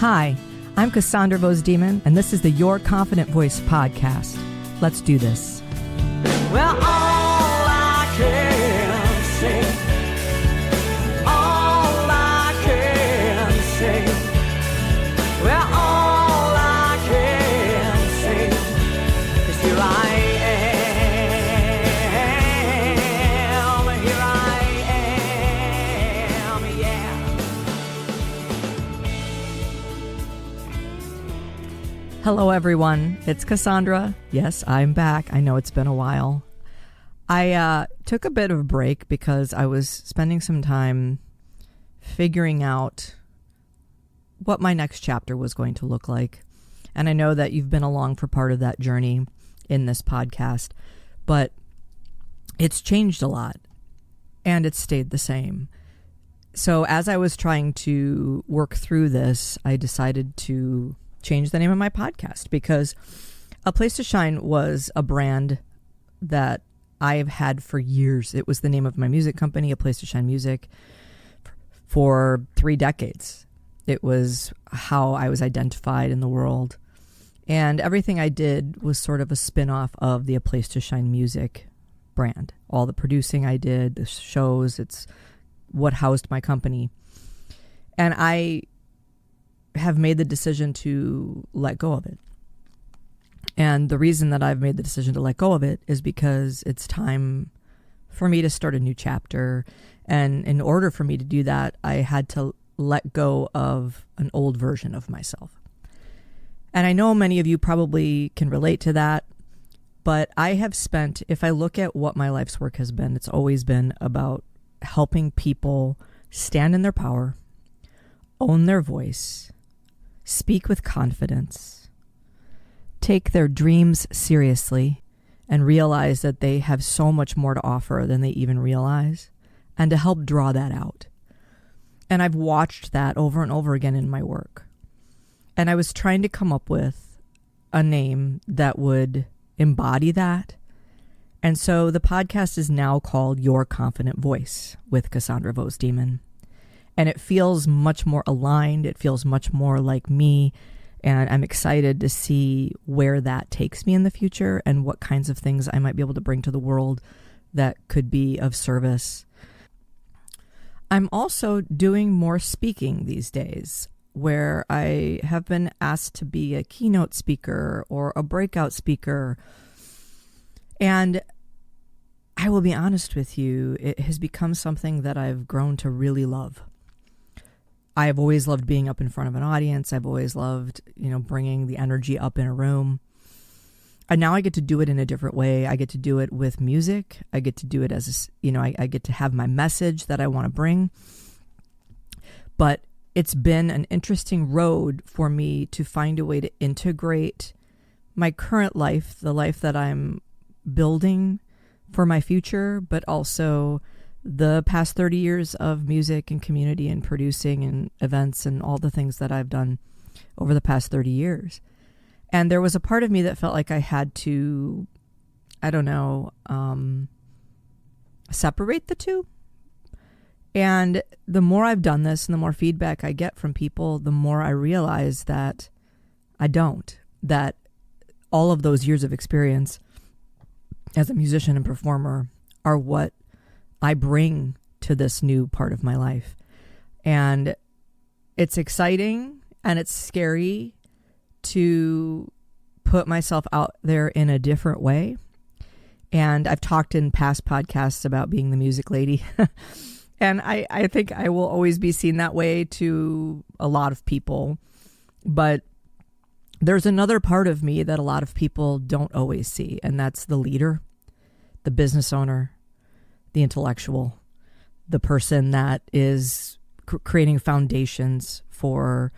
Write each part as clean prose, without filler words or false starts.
Hi, I'm Cassandra Vohs-Demann, and this is the Your Confident Voice podcast. Let's do this. Well, all I can say, all I can say, well, all I can say is here I am, yeah. Hello, everyone. It's Cassandra. Yes, I'm back. I know it's been a while. I took a bit of a break because I was spending some time figuring out what my next chapter was going to look like. And I know that you've been along for part of that journey in this podcast, but it's changed a lot and it's stayed the same. So as I was trying to work through this, I decided to change the name of my podcast because A Place to Shine was a brand that I have had for years. It was the name of my music company, A Place to Shine Music, for 3 decades. It was how I was identified in the world. And everything I did was sort of a spin-off of the A Place to Shine Music brand. All the producing I did, the shows, it's what housed my company. And I have made the decision to let go of it. And the reason that I've made the decision to let go of it is because it's time for me to start a new chapter. And in order for me to do that, I had to let go of an old version of myself. And I know many of you probably can relate to that, but I have spent, if I look at what my life's work has been, it's always been about helping people stand in their power, own their voice, speak with confidence, take their dreams seriously, and realize that they have so much more to offer than they even realize, and to help draw that out. And I've watched that over and over again in my work. And I was trying to come up with a name that would embody that. And so the podcast is now called Your Confident Voice with Cassandra Vohs-Demann. And it feels much more aligned. It feels much more like me. And I'm excited to see where that takes me in the future and what kinds of things I might be able to bring to the world that could be of service. I'm also doing more speaking these days, where I have been asked to be a keynote speaker or a breakout speaker. And I will be honest with you, it has become something that I've grown to really love. I have always loved being up in front of an audience. I've always loved, bringing the energy up in a room. And now I get to do it in a different way. I get to do it with music. I get to do it as, I get to have my message that I want to bring. But it's been an interesting road for me to find a way to integrate my current life, the life that I'm building for my future, but also the past 30 years of music and community and producing and events and all the things that I've done over the past 30 years. And there was a part of me that felt like I had to, separate the two. And the more I've done this and the more feedback I get from people, the more I realize that I don't, that all of those years of experience as a musician and performer are what I bring to this new part of my life. And it's exciting and it's scary to put myself out there in a different way. And I've talked in past podcasts about being the music lady. And I think I will always be seen that way to a lot of people. But there's another part of me that a lot of people don't always see. And that's the leader, the business owner, the intellectual, the person that is creating foundations for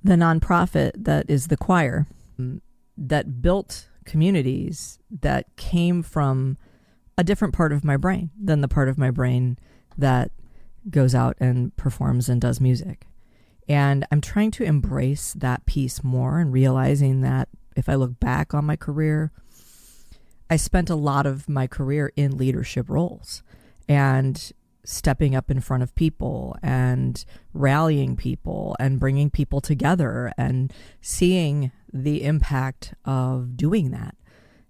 the nonprofit that is the choir, that built communities that came from a different part of my brain than the part of my brain that goes out and performs and does music. And I'm trying to embrace that piece more and realizing that if I look back on my career, I spent a lot of my career in leadership roles. And stepping up in front of people and rallying people and bringing people together and seeing the impact of doing that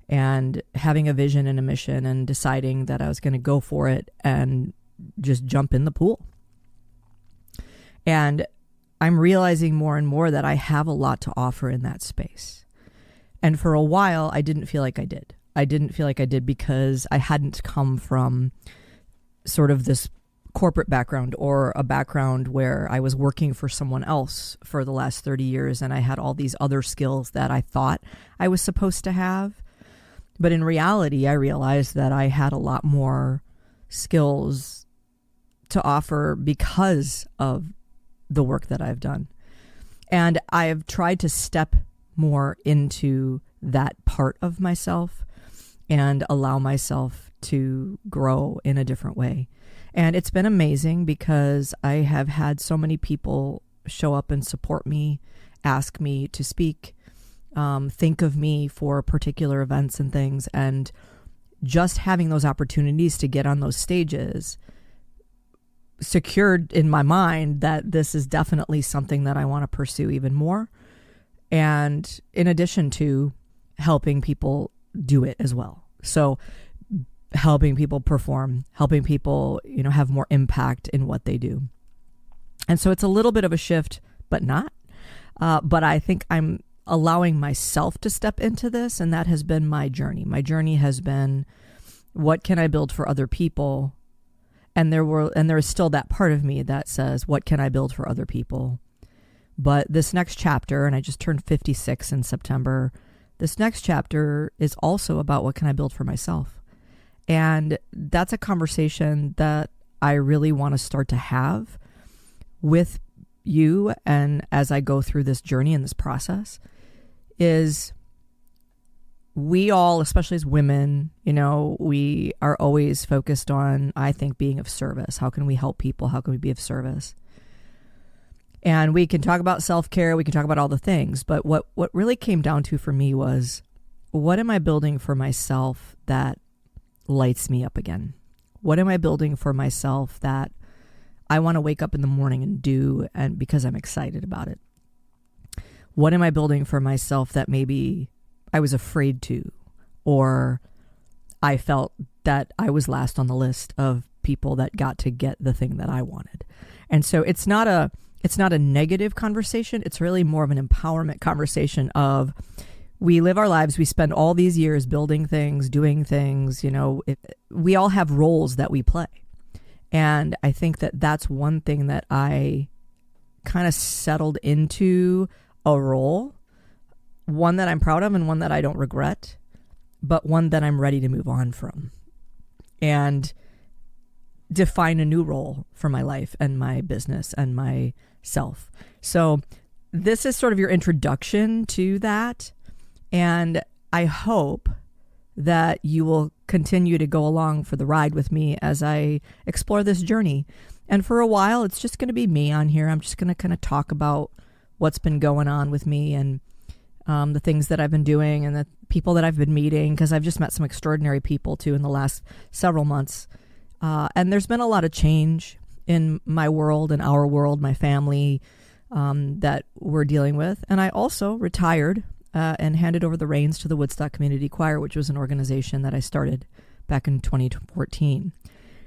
and having a vision and a mission and deciding that I was going to go for it and just jump in the pool. And I'm realizing more and more that I have a lot to offer in that space. And for a while, I didn't feel like I did. I didn't feel like I did because I hadn't come from sort of this corporate background or a background where I was working for someone else for the last 30 years and I had all these other skills that I thought I was supposed to have. But in reality, I realized that I had a lot more skills to offer because of the work that I've done. And I've tried to step more into that part of myself and allow myself to grow in a different way. And it's been amazing because I have had so many people show up and support me, ask me to speak, think of me for particular events and things. And just having those opportunities to get on those stages secured in my mind that this is definitely something that I want to pursue even more. And in addition to helping people do it as well. So helping people perform, helping people, have more impact in what they do. And so it's a little bit of a shift, but not. But I think I'm allowing myself to step into this, and that has been my journey. My journey has been, what can I build for other people? And there is still that part of me that says, what can I build for other people? But this next chapter, and I just turned 56 in September, this next chapter is also about what can I build for myself? And that's a conversation that I really want to start to have with you. And as I go through this journey and this process, is we all, especially as women, we are always focused on, I think, being of service. How can we help people? How can we be of service? And we can talk about self-care. We can talk about all the things. But what really came down to for me was, what am I building for myself that lights me up again? What am I building for myself that I want to wake up in the morning and do, and because I'm excited about it? What am I building for myself that maybe I was afraid to, or I felt that I was last on the list of people that got to get the thing that I wanted? And so it's not a negative conversation. It's really more of an empowerment conversation of, we live our lives. We spend all these years building things, doing things, we all have roles that we play. And I think that that's one thing that I kind of settled into a role, one that I'm proud of and one that I don't regret, but one that I'm ready to move on from and define a new role for my life and my business and myself. So this is sort of your introduction to that. And I hope that you will continue to go along for the ride with me as I explore this journey. And for a while, it's just going to be me on here. I'm just going to kind of talk about what's been going on with me and the things that I've been doing and the people that I've been meeting, because I've just met some extraordinary people too in the last several months. And there's been a lot of change in my world and our world, my family, that we're dealing with. And I also retired and handed over the reins to the Woodstock Community Choir, which was an organization that I started back in 2014.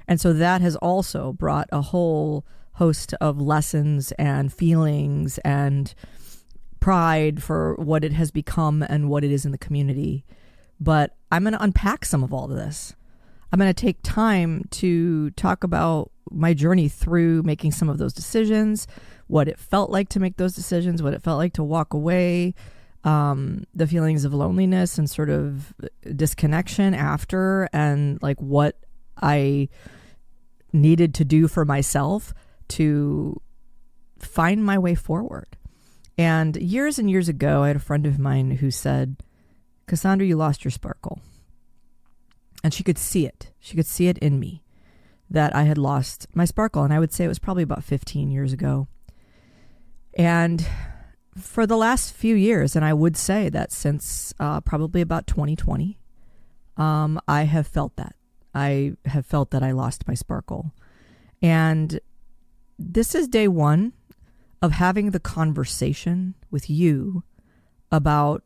And so that has also brought a whole host of lessons and feelings and pride for what it has become and what it is in the community. But I'm going to unpack some of all of this. I'm going to take time to talk about my journey through making some of those decisions, what it felt like to make those decisions, what it felt like to walk away, the feelings of loneliness and sort of disconnection after, and like what I needed to do for myself to find my way forward. And years ago, I had a friend of mine who said, Cassandra, you lost your sparkle. And she could see it. She could see it in me that I had lost my sparkle. And I would say it was probably about 15 years ago. And for the last few years, and I would say that since probably about 2020, I have felt that. I have felt that I lost my sparkle. And this is day one of having the conversation with you about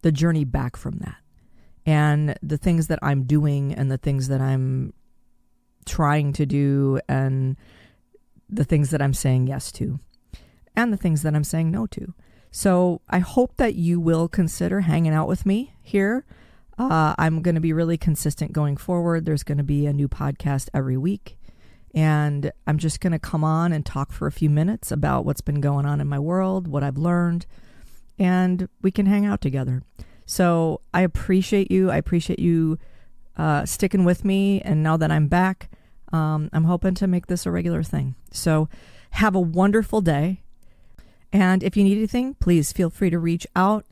the journey back from that, and the things that I'm doing, and the things that I'm trying to do, and the things that I'm saying yes to, and the things that I'm saying no to. So I hope that you will consider hanging out with me here. I'm going to be really consistent going forward. There's going to be a new podcast every week. And I'm just going to come on and talk for a few minutes about what's been going on in my world, what I've learned, and we can hang out together. So I appreciate you. I appreciate you sticking with me. And now that I'm back, I'm hoping to make this a regular thing. So have a wonderful day. And if you need anything, please feel free to reach out.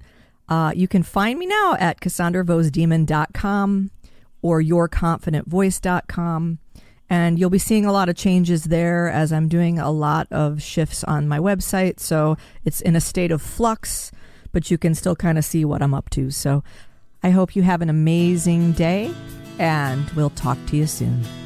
You can find me now at CassandraVohs-Demann.com or YourConfidentVoice.com. And you'll be seeing a lot of changes there as I'm doing a lot of shifts on my website. So it's in a state of flux, but you can still kind of see what I'm up to. So I hope you have an amazing day, and we'll talk to you soon.